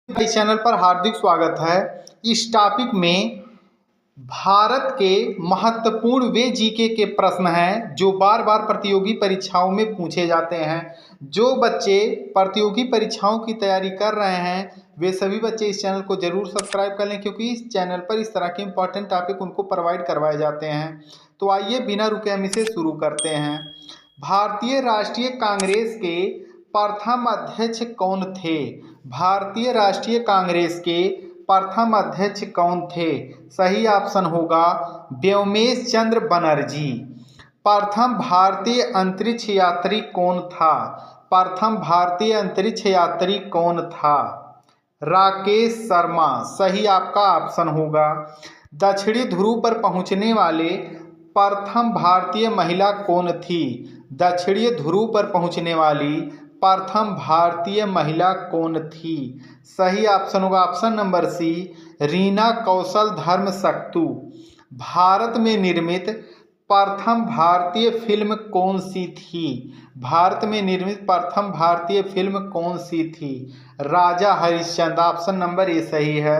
इस चैनल पर हार्दिक स्वागत है। इस टॉपिक में भारत के महत्वपूर्ण वे जीके के प्रश्न हैं जो बार बार प्रतियोगी परीक्षाओं में पूछे जाते हैं। जो बच्चे प्रतियोगी परीक्षाओं की तैयारी कर रहे हैं वे सभी बच्चे इस चैनल को जरूर सब्सक्राइब कर लें, क्योंकि इस चैनल पर इस तरह के इंपॉर्टेंट टॉपिक उनको प्रोवाइड करवाए जाते हैं। तो आइए बिना रुके हम इसे शुरू करते हैं। भारतीय राष्ट्रीय कांग्रेस के प्रथम अध्यक्ष कौन थे? भारतीय राष्ट्रीय कांग्रेस के प्रथम अध्यक्ष कौन थे? सही ऑप्शन होगा व्योमेश चंद्र बनर्जी। प्रथम भारतीय अंतरिक्ष यात्री कौन था? प्रथम भारतीय अंतरिक्ष यात्री कौन था? राकेश शर्मा। सही आपका ऑप्शन होगा। दक्षिणी ध्रुव पर पहुंचने वाले प्रथम भारतीय महिला कौन थी? दक्षिणी ध्रुव पर पहुंचने वाली प्रथम भारतीय महिला कौन थी? सही ऑप्शन होगा ऑप्शन नंबर सी, रीना कौशल धर्मशक्तु। भारत में निर्मित प्रथम भारतीय फिल्म कौन सी थी? भारत में निर्मित प्रथम भारतीय फिल्म कौन सी थी? राजा हरिश्चंद्र। ऑप्शन नंबर ए सही है।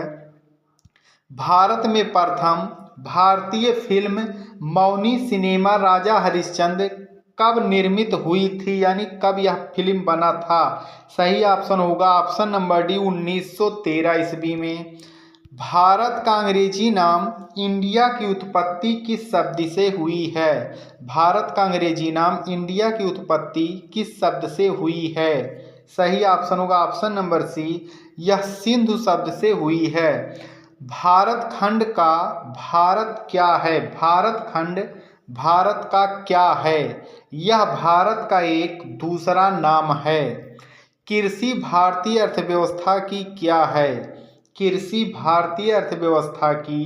भारत में प्रथम भारतीय फिल्म मौनी सिनेमा राजा हरिश्चंद्र कब निर्मित हुई थी, यानी कब यह फिल्म बना था? सही ऑप्शन होगा ऑप्शन नंबर डी, 1913 ईस्वी में। भारत का अंग्रेजी नाम इंडिया की उत्पत्ति किस शब्द से हुई है? भारत का अंग्रेजी नाम इंडिया की उत्पत्ति किस शब्द से हुई है? सही ऑप्शन होगा ऑप्शन नंबर सी, यह सिंधु शब्द से हुई है। भारत खंड का भारत क्या है? भारत खंड भारत का क्या है? यह भारत का एक दूसरा नाम है। कृषि भारतीय अर्थव्यवस्था की क्या है? कृषि भारतीय अर्थव्यवस्था की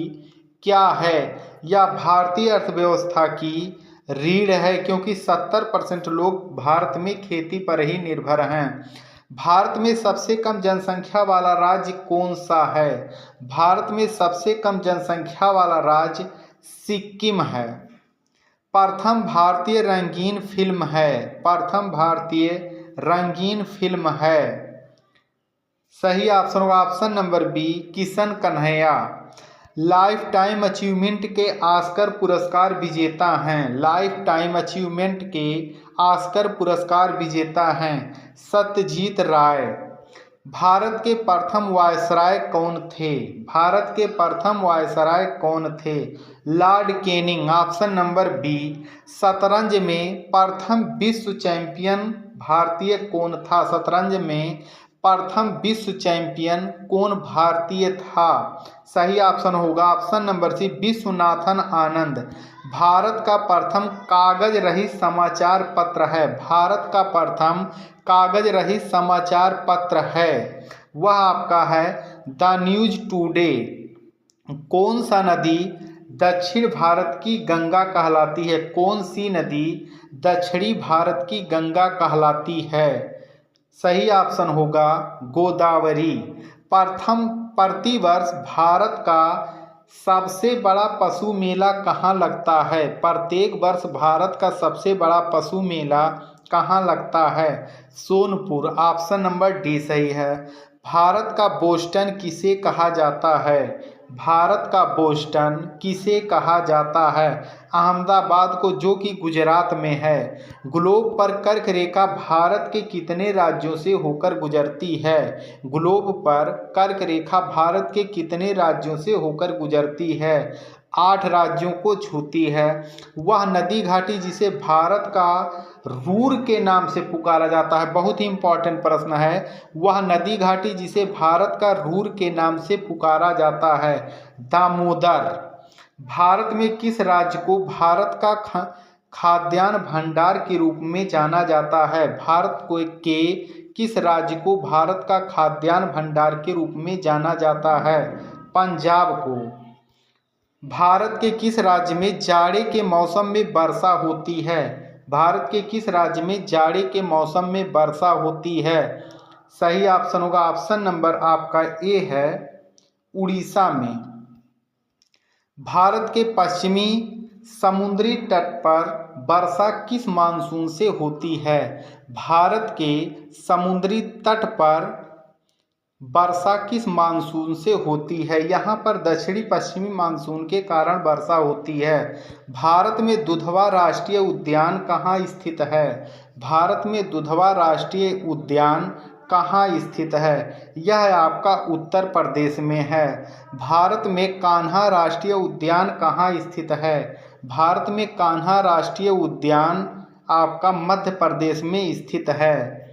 क्या है? यह भारतीय अर्थव्यवस्था की रीढ़ है, क्योंकि 70% लोग भारत में खेती पर ही निर्भर हैं। भारत में सबसे कम जनसंख्या वाला राज्य कौन सा है? भारत में सबसे कम जनसंख्या वाला राज्य सिक्किम है। प्रथम भारतीय रंगीन फिल्म है। प्रथम भारतीय रंगीन फिल्म है। सही ऑप्शन होगा option number B, Kishan Kanhaiya. Lifetime achievement के ऑस्कर पुरस्कार विजेता हैं। लाइफ टाइम अचीवमेंट के ऑस्कर पुरस्कार विजेता हैं सत्यजीत राय। भारत के प्रथम वायसराय कौन थे? भारत के प्रथम वायसराय कौन थे? Lord Canning. Option number B. शतरंज में प्रथम विश्व चैंपियन भारतीय कौन था? शतरंज में प्रथम विश्व चैंपियन कौन भारतीय था? सही ऑप्शन होगा ऑप्शन नंबर सी, विश्वनाथन आनंद। भारत का प्रथम कागज रहित समाचार पत्र है। भारत का प्रथम कागज रहित समाचार पत्र है, वह आपका है द न्यूज टुडे। कौन सा नदी दक्षिण भारत की गंगा कहलाती है? कौन सी नदी दक्षिणी भारत की गंगा कहलाती है? सही ऑप्शन होगा गोदावरी। प्रतिवर्ष भारत का सबसे बड़ा पशु मेला कहाँ लगता है? प्रत्येक वर्ष भारत का सबसे बड़ा पशु मेला कहाँ लगता है? सोनपुर। ऑप्शन नंबर डी सही है। भारत का बोस्टन किसे कहा जाता है? भारत का बोस्टन किसे कहा जाता है? अहमदाबाद को, जो कि गुजरात में है। ग्लोब पर कर्क रेखा भारत के कितने राज्यों से होकर गुजरती है? ग्लोब पर कर्क रेखा भारत के कितने राज्यों से होकर गुजरती है? 8 राज्यों को छूती है। वह नदी घाटी जिसे भारत का रूर के नाम से पुकारा जाता है, बहुत ही इंपॉर्टेंट प्रश्न है, वह नदी घाटी जिसे भारत का रूर के नाम से पुकारा जाता है, दामोदर। भारत में किस राज्य को भारत का खाद्यान्न भंडार के रूप में जाना जाता है? भारत को के किस राज्य को भारत का खाद्यान्न भंडार के रूप में जाना जाता है? पंजाब को। भारत के किस राज्य में जाड़े के मौसम में वर्षा होती है? भारत के किस राज्य में जाड़े के मौसम में वर्षा होती है? सही ऑप्शन होगा ऑप्शन नंबर आपका ए है, उड़ीसा में। भारत के पश्चिमी समुद्री तट पर वर्षा किस मानसून से होती है? भारत के समुद्री तट पर वर्षा किस मानसून से होती है? यहाँ पर दक्षिणी पश्चिमी मानसून के कारण वर्षा होती है। भारत में दुधवा राष्ट्रीय उद्यान कहाँ स्थित है? भारत में दुधवा राष्ट्रीय उद्यान कहाँ स्थित है? यह आपका उत्तर प्रदेश में है। भारत में कान्हा राष्ट्रीय उद्यान कहाँ स्थित है? भारत में कान्हा राष्ट्रीय उद्यान आपका मध्य प्रदेश में स्थित है।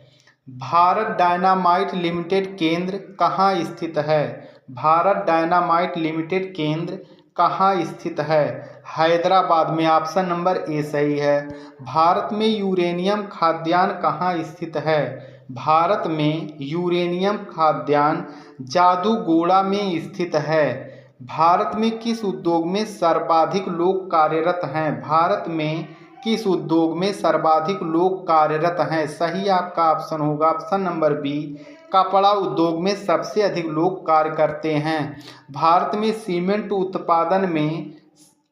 भारत डायनामाइट लिमिटेड केंद्र कहाँ स्थित है? भारत डायनामाइट लिमिटेड केंद्र कहाँ स्थित है? हैदराबाद में। ऑप्शन नंबर ए सही है। भारत में यूरेनियम खाद्यान्न कहाँ स्थित है? भारत में यूरेनियम खाद्यान्न जादूगोड़ा में स्थित है। भारत में किस उद्योग में सर्वाधिक लोग कार्यरत हैं? भारत में किस उद्योग में सर्वाधिक लोग कार्यरत हैं? सही आपका ऑप्शन होगा ऑप्शन नंबर बी, कपड़ा उद्योग में सबसे अधिक लोग कार्य करते हैं। भारत में सीमेंट उत्पादन में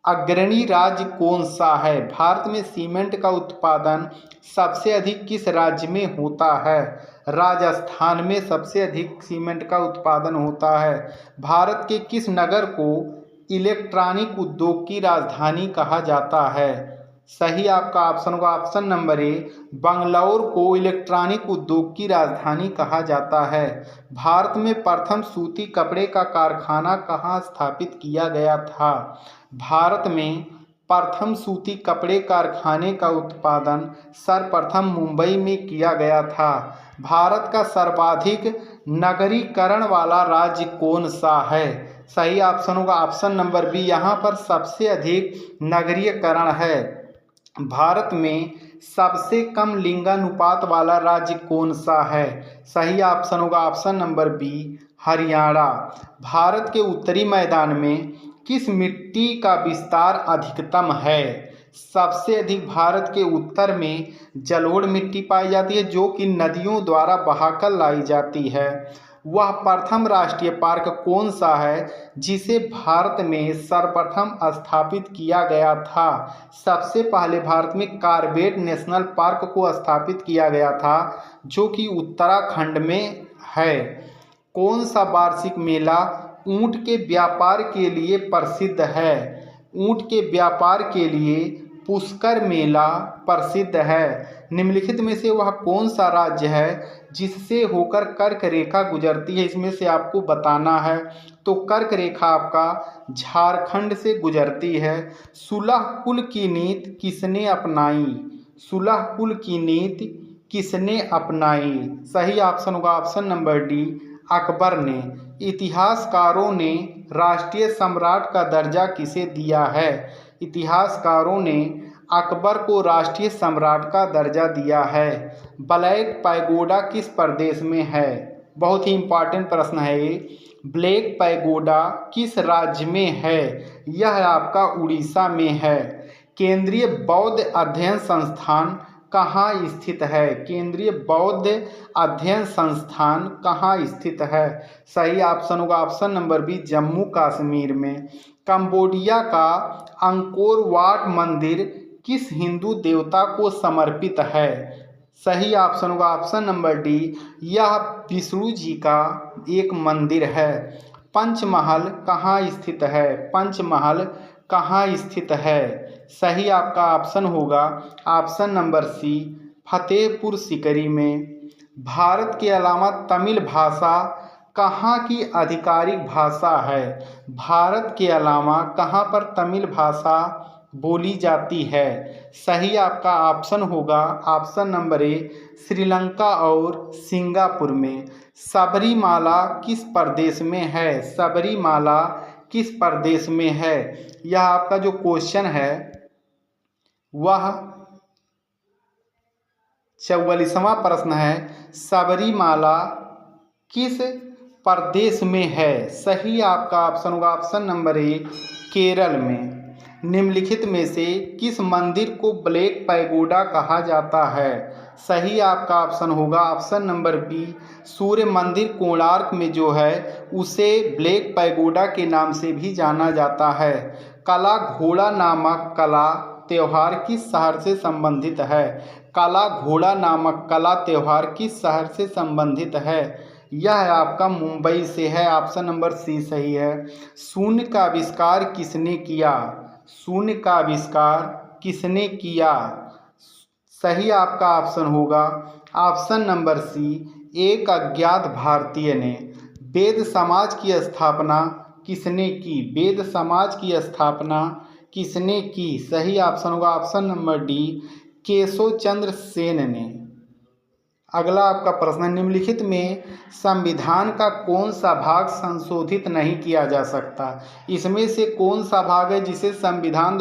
अग्रणी राज्य कौन सा है? भारत में सीमेंट का उत्पादन सबसे अधिक किस राज्य में होता है? राजस्थान में सबसे अधिक सीमेंट का उत्पादन होता है। भारत के किस नगर को इलेक्ट्रॉनिक उद्योग की राजधानी कहा जाता है? सही आपका ऑप्शन होगा ऑप्शन नंबर ए, बंगलौर को इलेक्ट्रॉनिक उद्योग की राजधानी कहा जाता है। भारत में प्रथम सूती कपड़े का कारखाना कहाँ स्थापित किया गया था? भारत में प्रथम सूती कपड़े कारखाने का उत्पादन सर्वप्रथम मुंबई में किया गया था। भारत का सर्वाधिक नगरीकरण वाला राज्य कौन सा है? सही ऑप्शन होगा ऑप्शन नंबर बी, यहाँ पर सबसे अधिक नगरीकरण है। भारत में सबसे कम लिंगानुपात वाला राज्य कौन सा है? सही ऑप्शन होगा option number B, Haryana. Bharat के उत्तरी मैदान में किस मिट्टी का विस्तार अधिकतम है? सबसे अधिक भारत के उत्तर में जलोढ़ मिट्टी पाई जाती है, जो कि नदियों द्वारा बहाकर लाई जाती है। वह प्रथम राष्ट्रीय पार्क कौन सा है जिसे भारत में सर्वप्रथम स्थापित किया गया था? सबसे पहले भारत में कॉर्बेट नेशनल पार्क को स्थापित किया गया था, जो कि उत्तराखंड में है। कौन सा वार्षिक मेला ऊंट के व्यापार के लिए प्रसिद्ध है? ऊंट के व्यापार के लिए पुष्कर मेला प्रसिद्ध है। निम्नलिखित में से वह कौन सा राज्य है जिससे होकर कर्क रेखा गुजरती है? इसमें से आपको बताना है। तो कर्क रेखा आपका झारखंड से गुजरती है। सुलह कुल की नीति किसने अपनाई? सुलह कुल की नीति किसने अपनाई? सही ऑप्शन होगा ऑप्शन नंबर डी, अकबर ने। इतिहासकारों ने राष्ट्रीय सम्राट का दर्जा किसे दिया है? इतिहासकारों ने अकबर को राष्ट्रीय सम्राट का दर्जा दिया है। ब्लैक पैगोडा किस प्रदेश में है? बहुत ही इम्पॉर्टेंट प्रश्न है ये। ब्लैक पैगोडा किस राज्य में है? यह आपका उड़ीसा में है। केंद्रीय बौद्ध अध्ययन संस्थान कहाँ स्थित है? केंद्रीय बौद्ध अध्ययन संस्थान कहाँ स्थित है? सही ऑप्शन होगा option number B, Jammu Kashmir में। कंबोडिया का अंकोर वाट मंदिर किस हिंदू देवता को समर्पित है? सही ऑप्शन होगा ऑप्शन नंबर डी, यह विष्णु जी का एक मंदिर है। पंचमहल कहाँ स्थित है? पंचमहल कहाँ स्थित है? सही आपका ऑप्शन होगा option number C, Fatehpur Sikri में। भारत के अलावा तमिल भाषा कहाँ की आधिकारिक भाषा है? भारत के अलावा कहाँ पर तमिल भाषा बोली जाती है? सही आपका ऑप्शन होगा ऑप्शन नंबर ए, श्रीलंका और सिंगापुर में। सबरीमाला किस प्रदेश में है? सबरीमाला किस प्रदेश में है? यह आपका जो क्वेश्चन है वह 44वां प्रश्न है, सबरीमाला किस प्रदेश में है? सही आपका ऑप्शन होगा ऑप्शन नंबर ए, केरल में। निम्नलिखित में से किस मंदिर को ब्लैक पैगोडा कहा जाता है? सही आपका ऑप्शन होगा ऑप्शन नंबर बी, सूर्य मंदिर कोणार्क में जो है उसे ब्लैक पैगोडा के नाम से भी जाना जाता है। काला घोड़ा नामक कला त्यौहार किस शहर से संबंधित है? काला घोड़ा नामक कला त्यौहार किस शहर से संबंधित है? यह आपका मुंबई से है। ऑप्शन नंबर सी सही है। शून्य का आविष्कार किसने किया? शून्य का आविष्कार किसने किया? सही आपका ऑप्शन होगा ऑप्शन नंबर सी, एक अज्ञात भारतीय ने। वेद समाज की स्थापना किसने की? वेद समाज की स्थापना किसने की? सही ऑप्शन होगा option number D, Keshav Chandra Sen ने। अगला आपका प्रश्न, निम्नलिखित में संविधान का कौन सा भाग संशोधित नहीं किया जा सकता? इसमें से कौन सा भाग है जिसे संविधान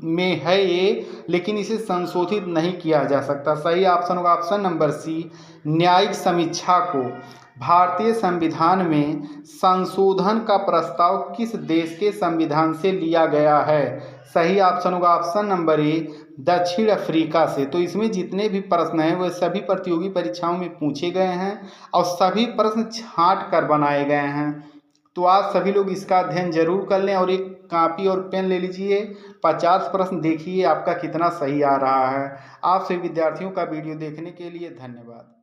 में है ये, लेकिन इसे संशोधित नहीं किया जा सकता? सही ऑप्शन होगा ऑप्शन नंबर सी, न्यायिक समीक्षा को। भारतीय संविधान में संशोधन का प्रस्ताव किस देश के संविधान से लिया गया है? सही ऑप्शन होगा ऑप्शन नंबर ए, दक्षिण अफ्रीका से। तो इसमें जितने भी प्रश्न हैं वह सभी प्रतियोगी परीक्षाओं में पूछे गए हैं और सभी प्रश्न छांट कर बनाए गए हैं। तो आप सभी लोग इसका अध्ययन जरूर कर लें और एक कॉपी और पेन ले लीजिए। 50 प्रश्न देखिए आपका कितना सही आ रहा है। आप सभी विद्यार्थियों का वीडियो देखने के लिए धन्यवाद।